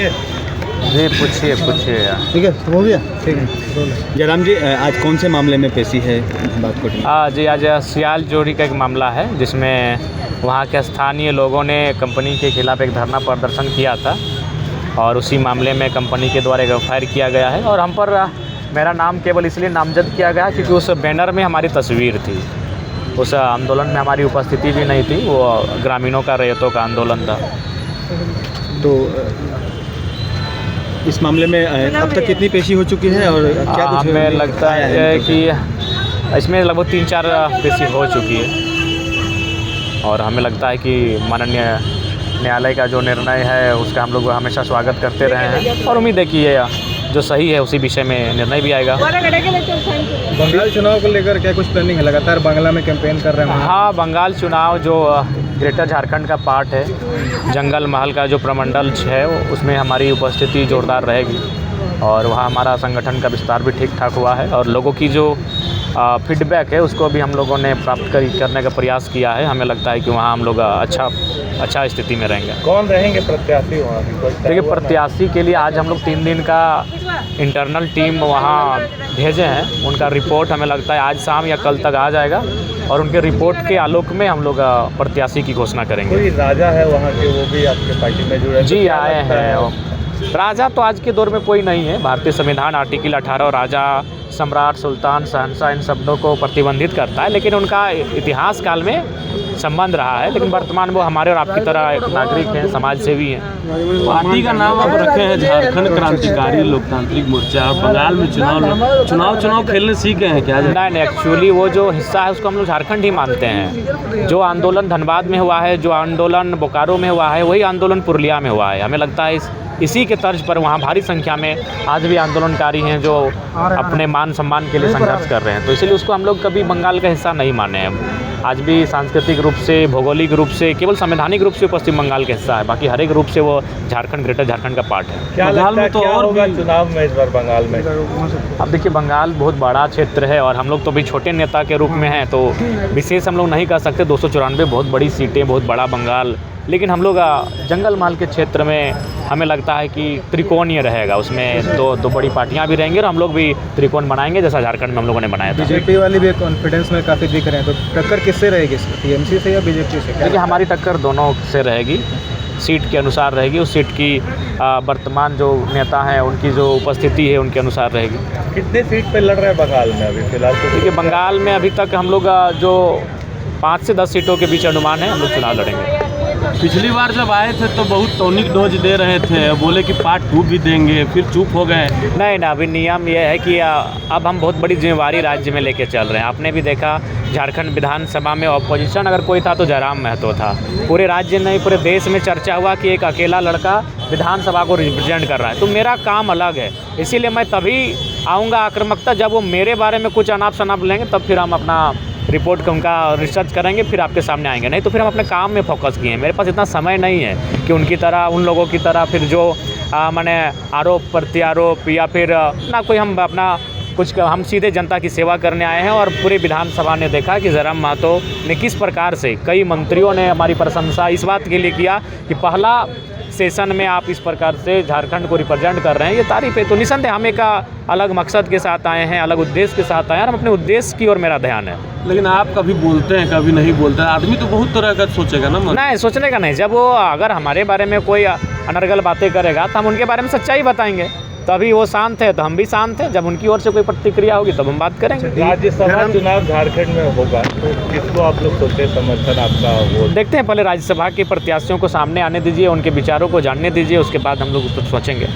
है? जी पूछिए यार। ठीक है, हो गया। ठीक है जयराम जी, आज कौन से मामले में पेशी है धनबाद कोर्ट में? जी आज सियाल चोरी का एक मामला है जिसमें वहाँ के स्थानीय लोगों ने कंपनी के खिलाफ़ एक धरना प्रदर्शन किया था और उसी मामले में कंपनी के द्वारा एक एफआईआर किया गया है और हम पर मेरा नाम केवल इसलिए नामजद किया गया क्योंकि उस बैनर में हमारी तस्वीर थी। उस आंदोलन में हमारी उपस्थिति भी नहीं थी, वो ग्रामीणों का रैयतों का आंदोलन था। तो इस मामले में अब तक कितनी पेशी हो चुकी है और क्या कुछ हमें लगता है कि इसमें लगभग 3-4 पेशी हो चुकी है और हमें लगता है कि माननीय न्यायालय का जो निर्णय है उसका हम लोग हमेशा स्वागत करते रहे हैं और उम्मीद है कि ये जो सही है उसी विषय में निर्णय भी आएगा। बंगाल चुनाव को लेकर क्या कुछ प्लानिंग है? लगातार बांग्ला में कैंपेन कर रहे हैं। हाँ, बंगाल चुनाव जो ग्रेटर झारखंड का पार्ट है, जंगल महल का जो प्रमंडल है उसमें हमारी उपस्थिति जोरदार रहेगी और वहाँ हमारा संगठन का विस्तार भी ठीक ठाक हुआ है और लोगों की जो फीडबैक है उसको भी हम लोगों ने प्राप्त करने का प्रयास किया है। हमें लगता है कि वहाँ हम लोग अच्छा स्थिति में रहेंगे। कौन रहेंगे प्रत्याशी वहाँ? देखिए, प्रत्याशी के लिए आज हम लोग 3 दिन का इंटरनल टीम वहाँ भेजे हैं। उनका रिपोर्ट हमें लगता है आज शाम या कल तक आ जाएगा और उनके रिपोर्ट के आलोक में हम लोग प्रत्याशी की घोषणा करेंगे। कोई राजा है वहाँ के, वो भी आपके पार्टी में जुड़े? जी आए हैं। राजा तो आज के दौर में कोई नहीं है। भारतीय संविधान आर्टिकल 18 राजा, सम्राट, सुल्तान, शहंशाह इन शब्दों को प्रतिबंधित करता है, लेकिन उनका इतिहास काल में संबंध रहा है। लेकिन वर्तमान वो हमारे और आपकी तरह एक नागरिक हैं, समाज सेवी हैं। पार्टी का नाम आप रखे हैं झारखंड क्रांतिकारी लोकतांत्रिक मोर्चा और बंगाल में चुनाव खेलने सीख गए हैं क्या? नहीं, एक्चुअली वो जो हिस्सा है उसको हम लोग झारखंड ही मानते हैं। जो आंदोलन धनबाद में हुआ है, जो आंदोलन बोकारो में हुआ है, वही आंदोलन पुरुलिया में हुआ है। हमें लगता है इसी के तर्ज पर वहाँ भारी संख्या में आज भी आंदोलनकारी हैं जो अपने मान सम्मान के लिए संघर्ष कर रहे हैं। तो इसीलिए उसको हम लोग कभी बंगाल का हिस्सा नहीं माने हैं। आज भी सांस्कृतिक रूप से, भौगोलिक रूप से, केवल संवैधानिक रूप से पश्चिम बंगाल का हिस्सा है, बाकी हर एक रूप से वो झारखंड, ग्रेटर झारखंड का पार्ट है। क्या बंगाल में तो और होगा चुनाव में इस बार बंगाल में? अब देखिए, बंगाल बहुत बड़ा क्षेत्र है और हम लोग तो भी छोटे नेता के रूप में हैं, तो विशेष हम लोग नहीं कर सकते। 294 बहुत बड़ी सीटें, बहुत बड़ा बंगाल। लेकिन हम लोग जंगल महल के क्षेत्र में हमें लगता है कि त्रिकोणीय रहेगा, उसमें दो बड़ी पार्टियां भी रहेंगी और हम लोग भी त्रिकोण बनाएंगे जैसा झारखंड में हम लोगों ने बनाया था। बीजेपी वाली भी कॉन्फिडेंस में काफ़ी दिख रहे हैं, तो टक्कर किससे रहेगी? टीएमसी से या बीजेपी से? देखिए, हमारी टक्कर दोनों से रहेगी, सीट के अनुसार रहेगी। उस सीट की वर्तमान जो नेता हैं उनकी जो उपस्थिति है उनके अनुसार रहेगी। कितने सीट पे लड़ रहे हैं बंगाल में अभी फिलहाल? देखिए, बंगाल में अभी तक हम लोग जो 5 से 10 सीटों के बीच अनुमान है, हम लोग चुनाव लड़ेंगे। पिछली बार जब आए थे तो बहुत टॉनिक डोज दे रहे थे, बोले कि पार्ट 2 भी देंगे, फिर चुप हो गए। नहीं, अभी नियम यह है कि अब हम बहुत बड़ी जिम्मेवारी राज्य में लेके चल रहे हैं। आपने भी देखा झारखंड विधानसभा में ऑपोजिशन अगर कोई था तो जयराम महतो था। पूरे राज्य नहीं, पूरे देश में चर्चा हुआ कि एक अकेला लड़का विधानसभा को रिप्रेजेंट कर रहा है। तो मेरा काम अलग है, इसीलिए मैं तभी आऊँगा आक्रामकता जब वो मेरे बारे में कुछ अनाप शनाप लेंगे, तब फिर हम अपना रिपोर्ट का उनका रिसर्च करेंगे, फिर आपके सामने आएंगे। नहीं तो फिर हम अपने काम में फोकस किए हैं। मेरे पास इतना समय नहीं है कि उनकी तरह, उन लोगों की तरह फिर जो माने आरोप प्रत्यारोप या फिर ना कोई हम अपना कुछ, हम सीधे जनता की सेवा करने आए हैं। और पूरे विधानसभा ने देखा कि जयराम महतो ने किस प्रकार से, कई मंत्रियों ने हमारी प्रशंसा इस बात के लिए किया कि पहला सेशन में आप इस प्रकार से झारखंड को रिप्रेजेंट कर रहे हैं, ये तारीफ है। तो निसंदेह हम एक अलग मकसद के साथ आए हैं, अलग उद्देश्य के साथ आए हैं और हम अपने उद्देश्य की ओर मेरा ध्यान है। लेकिन आप कभी बोलते हैं कभी नहीं बोलते हैं, आदमी तो बहुत तरह का सोचेगा ना। नहीं, सोचने का नहीं। जब वो अगर हमारे बारे में कोई अनर्गल बातें करेगा तो हम उनके बारे में सच्चाई बताएंगे। तो अभी वो शांत है तो हम भी शांत हैं। जब उनकी ओर से कोई प्रतिक्रिया होगी तब हम बात करेंगे। राज्यसभा चुनाव झारखंड में होगा तो किसको आप लोग सोचते हैं समर्थन आपका? वो देखते हैं, पहले राज्यसभा के प्रत्याशियों को सामने आने दीजिए, उनके विचारों को जानने दीजिए, उसके बाद हम लोग कुछ सोचेंगे।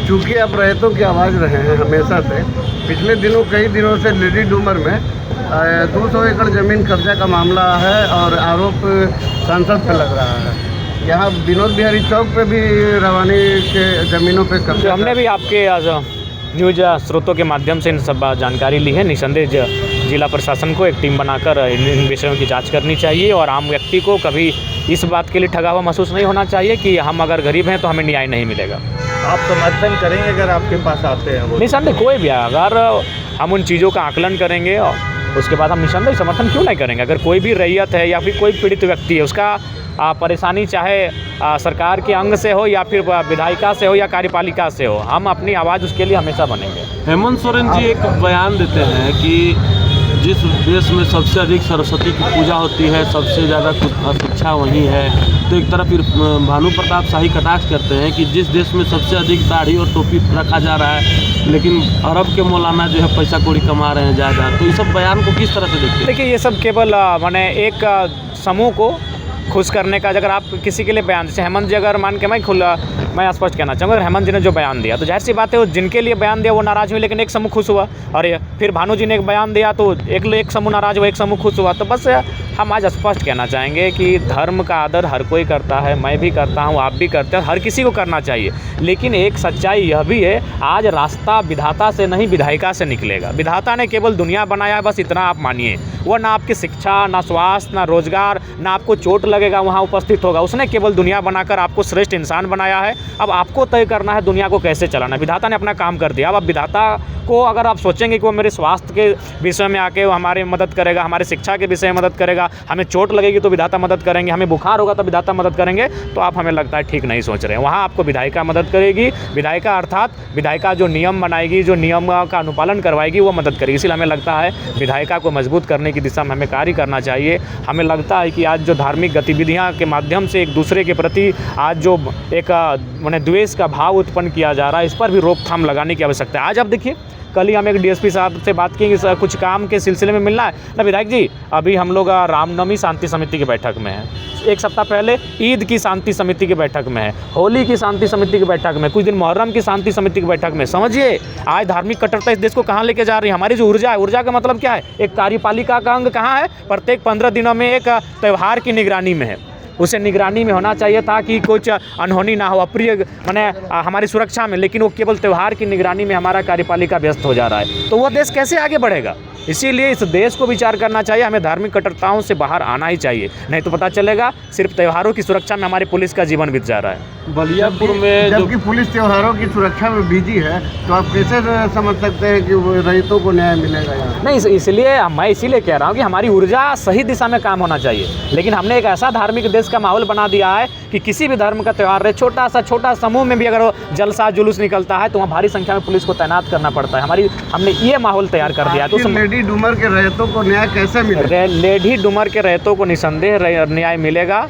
चूँकि आप रैयतों की आवाज़ रहे हैं हमेशा से, पिछले दिनों कई दिनों से लेडी डूमर में 200 एकड़ ज़मीन कब्जा का मामला है और आरोप सांसद पे लग रहा है। यहाँ विनोद बिहारी चौक पे भी रवानी के ज़मीनों पे कब्जा। हमने भी आपके न्यूज़ स्रोतों के माध्यम से इन सब जानकारी ली है। निसंदेह जिला प्रशासन को एक टीम बनाकर इन विषयों की जांच करनी चाहिए और आम व्यक्ति को कभी इस बात के लिए ठगा हुआ महसूस नहीं होना चाहिए कि हम अगर गरीब हैं तो हमें न्याय नहीं मिलेगा। आप समर्थन करेंगे अगर आपके पास आते हैं? निसंदेह कोई भी, अगर हम उन चीज़ों का आकलन करेंगे उसके बाद हम निसंदेह समर्थन क्यों नहीं करेंगे। अगर कोई भी रैयत है या फिर कोई पीड़ित व्यक्ति है, उसका परेशानी चाहे सरकार के अंग से हो या फिर विधायिका से हो या कार्यपालिका से हो, हम अपनी आवाज़ उसके लिए हमेशा बनेंगे। हेमंत सोरेन जी एक बयान देते हैं कि जिस देश में सबसे अधिक सरस्वती की पूजा होती है, सबसे ज़्यादा शिक्षा वहीं है, तो एक तरफ फिर भानु प्रताप शाही कटाक्ष करते हैं कि जिस देश में सबसे अधिक दाढ़ी और टोपी रखा जा रहा है, लेकिन अरब के मौलाना जो है पैसा कौड़ी कमा रहे हैं ज़्यादा। तो इस सब बयान को किस तरह से देखते हैं? देखिए, ये सब केवल माने एक समूह को खुश करने का, अगर आप किसी के लिए बयान, जैसे हेमंत जी अगर मान के मैं स्पष्ट कहना चाहूँगा, अगर हेमंत जी ने जो बयान दिया तो जाहिर सी बात है वो जिनके लिए बयान दिया वो नाराज़ हुए, लेकिन एक समूह खुश हुआ। और फिर भानु जी ने एक बयान दिया तो एक समूह नाराज़ हुआ, एक समूह खुश हुआ। तो बस हम आज स्पष्ट कहना चाहेंगे कि धर्म का आदर हर कोई करता है, मैं भी करता हूँ, आप भी करते हैं, हर किसी को करना चाहिए। लेकिन एक सच्चाई यह भी है, आज रास्ता विधाता से नहीं विधायिका से निकलेगा। विधाता ने केवल दुनिया बनाया, बस इतना आप मानिए। वह ना आपकी शिक्षा, ना स्वास्थ्य, ना रोजगार, ना आपको चोट लगेगा वहाँ उपस्थित होगा। उसने केवल दुनिया बनाकर आपको श्रेष्ठ इंसान बनाया है। अब आपको तय करना है दुनिया को कैसे चलाना। विधाता ने अपना काम कर दिया। अब विधाता को अगर आप सोचेंगे कि वो मेरे स्वास्थ्य के विषय में आके वो हमारे मदद करेगा, हमारे शिक्षा के विषय में मदद करेगा, हमें चोट लगेगी तो विधाता मदद करेंगे, हमें बुखार होगा तो विधाता मदद करेंगे, तो आप हमें लगता है ठीक नहीं सोच रहे हैं। वहाँ आपको विधायिका मदद करेगी। विधायिका अर्थात विधायिका जो नियम बनाएगी, जो नियम का अनुपालन करवाएगी, वो मदद करेगी। इसलिए हमें लगता है विधायिका को मजबूत करने की दिशा में हमें कार्य करना चाहिए। हमें लगता है कि आज जो धार्मिक गतिविधियाँ के माध्यम से एक दूसरे के प्रति आज जो एक माने द्वेष का भाव उत्पन्न किया जा रहा है, इस पर भी रोकथाम लगाने की आवश्यकता है। आज आप देखिए, कल ही हम एक डीएसपी साहब से बात की कि कुछ काम के सिलसिले में मिलना है ना विधायक जी। अभी हम लोग रामनवमी शांति समिति की बैठक में हैं, एक सप्ताह पहले ईद की शांति समिति की बैठक में है, होली की शांति समिति की बैठक में, कुछ दिन मुहर्रम की शांति समिति की बैठक में। समझिए आज धार्मिक कट्टरता इस देश को कहाँ लेके जा रही है। हमारी जो ऊर्जा है, ऊर्जा का मतलब क्या है, एक कार्यपालिका का अंग कहाँ है, प्रत्येक 15 दिनों में एक त्यौहार की निगरानी में है। उसे निगरानी में होना चाहिए ताकि कुछ अनहोनी ना हो, अप्रिय माने हमारी सुरक्षा में। लेकिन वो केवल त्यौहार की निगरानी में हमारा कार्यपालिका व्यस्त हो जा रहा है, तो वह देश कैसे आगे बढ़ेगा। इसीलिए इस देश को विचार करना चाहिए, हमें धार्मिक कट्टरताओं से बाहर आना ही चाहिए, नहीं तो पता चलेगा सिर्फ त्योहारों की सुरक्षा में हमारी पुलिस का जीवन बीत जा रहा है। बलियापुर में जबकि पुलिस त्योहारों की सुरक्षा में बिजी है, तो आप कैसे समझ सकते हैं कि वो रईतों को न्याय मिलेगा यहाँ? नहीं, इसलिए मैं इसीलिए कह रहा हूँ कि हमारी ऊर्जा सही दिशा में काम होना चाहिए। लेकिन हमने एक ऐसा धार्मिक देश का माहौल बना दिया है कि किसी भी धर्म का त्यौहार रहे, छोटा समूह में भी अगर जलसा जुलूस निकलता है तो वहाँ भारी संख्या में पुलिस को तैनात करना पड़ता है। हमने ये माहौल तैयार कर दिया। तो लेडी डूमर के रहतों को न्याय कैसे मिलेगा? लेडी डूमर के रहतों को निसंदेह न्याय मिलेगा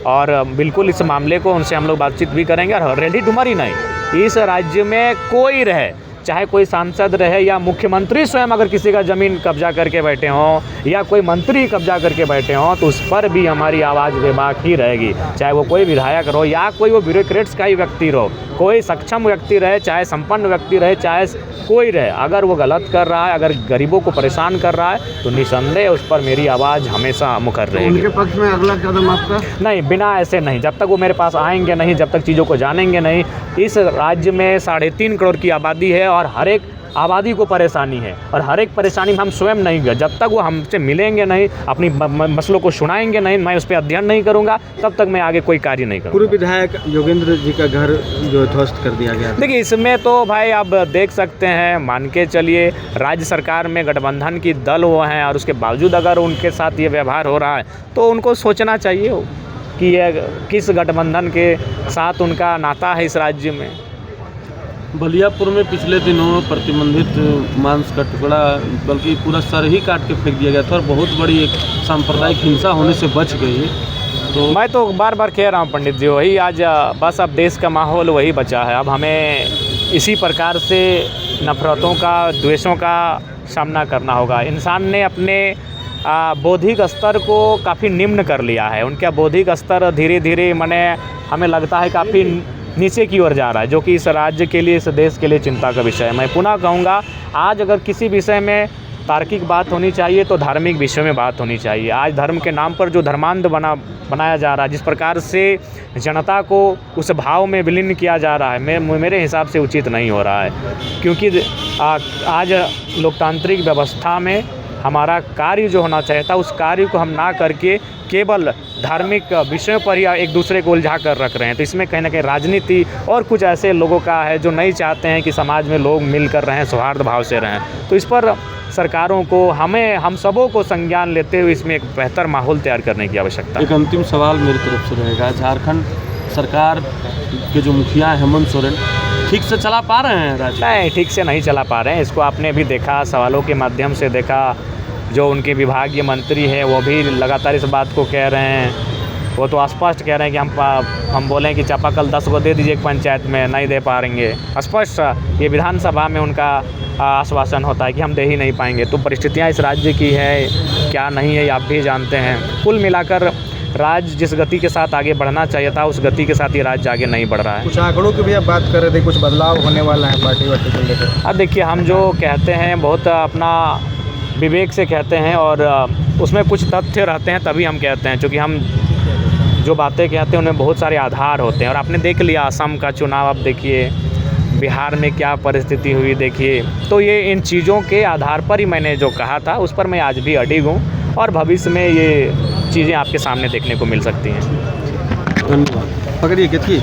और बिल्कुल इस मामले को उनसे हम लोग बातचीत भी करेंगे। और लेडी डूमर ही नहीं, इस राज्य में कोई रहे, चाहे कोई सांसद रहे या मुख्यमंत्री स्वयं अगर किसी का ज़मीन कब्जा करके बैठे हों या कोई मंत्री कब्जा करके बैठे हों, तो उस पर भी हमारी आवाज़ बेबाक ही रहेगी। चाहे वो कोई विधायक रहो या कोई वो ब्यूरोक्रेट्स का ही व्यक्ति रहो, कोई सक्षम व्यक्ति रहे, चाहे संपन्न व्यक्ति रहे, चाहे कोई रहे, अगर वो गलत कर रहा है, अगर गरीबों को परेशान कर रहा है, तो निसंदेह उस पर मेरी आवाज़ हमेशा मुखर रहेगी। उनके पक्ष में अगला कदम आपका? नहीं, बिना ऐसे नहीं, जब तक वो मेरे पास आएंगे नहीं, जब तक चीज़ों को जानेंगे नहीं। इस राज्य में 3.5 करोड़ की आबादी है और हर एक आबादी को परेशानी है और हर एक परेशानी में हम स्वयं नहीं गए। जब तक वो हमसे मिलेंगे नहीं, अपनी मसलों को सुनाएंगे नहीं, मैं उस पर अध्ययन नहीं करूँगा, तब तक मैं आगे कोई कार्य नहीं करूँगा। पूर्व विधायक योगेंद्र जी का घर जो ध्वस्त कर दिया गया। देखिए, इसमें तो भाई आप देख सकते हैं, मान के चलिए राज्य सरकार में गठबंधन की दल वो हैं और उसके बावजूद अगर उनके साथ ये व्यवहार हो रहा है तो उनको सोचना चाहिए कि ये किस गठबंधन के साथ उनका नाता है इस राज्य में। बलियापुर में पिछले दिनों प्रतिबंधित मांस का टुकड़ा, बल्कि पूरा सर ही काट के फेंक दिया गया था और बहुत बड़ी एक सांप्रदायिक हिंसा होने से बच गई। तो मैं तो बार बार कह रहा हूँ पंडित जी, वही आज बस अब देश का माहौल वही बचा है। अब हमें इसी प्रकार से नफरतों का, द्वेषों का सामना करना होगा। इंसान ने अपने बौद्धिक स्तर को काफ़ी निम्न कर लिया है। उनका बौद्धिक स्तर धीरे धीरे माने हमें लगता है काफ़ी नीचे की ओर जा रहा है, जो कि इस राज्य के लिए, इस देश के लिए चिंता का विषय है। मैं पुनः कहूँगा, आज अगर किसी विषय में तार्किक बात होनी चाहिए तो धार्मिक विषय में बात होनी चाहिए। आज धर्म के नाम पर जो धर्मांध बनाया जा रहा है, जिस प्रकार से जनता को उस भाव में विलीन किया जा रहा है, मेरे हिसाब से उचित नहीं हो रहा है। क्योंकि आज लोकतांत्रिक व्यवस्था में हमारा कार्य जो होना चाहिए था, उस कार्य को हम ना करके केवल धार्मिक विषयों पर ही एक दूसरे को उलझा कर रख रहे हैं। तो इसमें कहीं ना कहीं राजनीति और कुछ ऐसे लोगों का है जो नहीं चाहते हैं कि समाज में लोग मिलकर रहें, सौहार्द भाव से रहें। तो इस पर सरकारों को, हम सबों को संज्ञान लेते हुए इसमें एक बेहतर माहौल तैयार करने की आवश्यकता है। एक अंतिम सवाल मेरी तरफ से रहेगा, झारखंड सरकार के जो मुखिया हैं हेमंत सोरेन ठीक से चला पा रहे हैं राज्य? नहीं, ठीक से नहीं चला पा रहे हैं। इसको आपने भी देखा, सवालों के माध्यम से देखा, जो उनके विभागीय मंत्री हैं वो भी लगातार इस बात को कह रहे हैं। वो तो स्पष्ट कह रहे हैं कि हम बोलें कि चापाकल 10 को दे दीजिए एक पंचायत में, नहीं दे पाएंगे। स्पष्ट ये विधानसभा में उनका आश्वासन होता है कि हम दे ही नहीं पाएंगे। तो परिस्थितियाँ इस राज्य की है क्या नहीं है आप भी जानते हैं। कुल मिलाकर राज्य जिस गति के साथ आगे बढ़ना चाहिए था उस गति के साथ ये राज्य आगे नहीं बढ़ रहा है। कुछ आंकड़ों की भी आप बात कर रहे थे, कुछ बदलाव होने वाला है पार्टी वार्टी को लेकर? अब देखिए, हम जो कहते हैं बहुत अपना विवेक से कहते हैं और उसमें कुछ तथ्य रहते हैं तभी हम कहते हैं, क्योंकि हम जो बातें कहते हैं उनमें बहुत सारे आधार होते हैं। और आपने देख लिया असम का चुनाव, अब देखिए बिहार में क्या परिस्थिति हुई देखिए। तो ये इन चीज़ों के आधार पर ही मैंने जो कहा था उस पर मैं आज भी अडिग हूँ और भविष्य में ये चीज़ें आपके सामने देखने को मिल सकती हैं। धन्यवाद। पकड़िए कितनी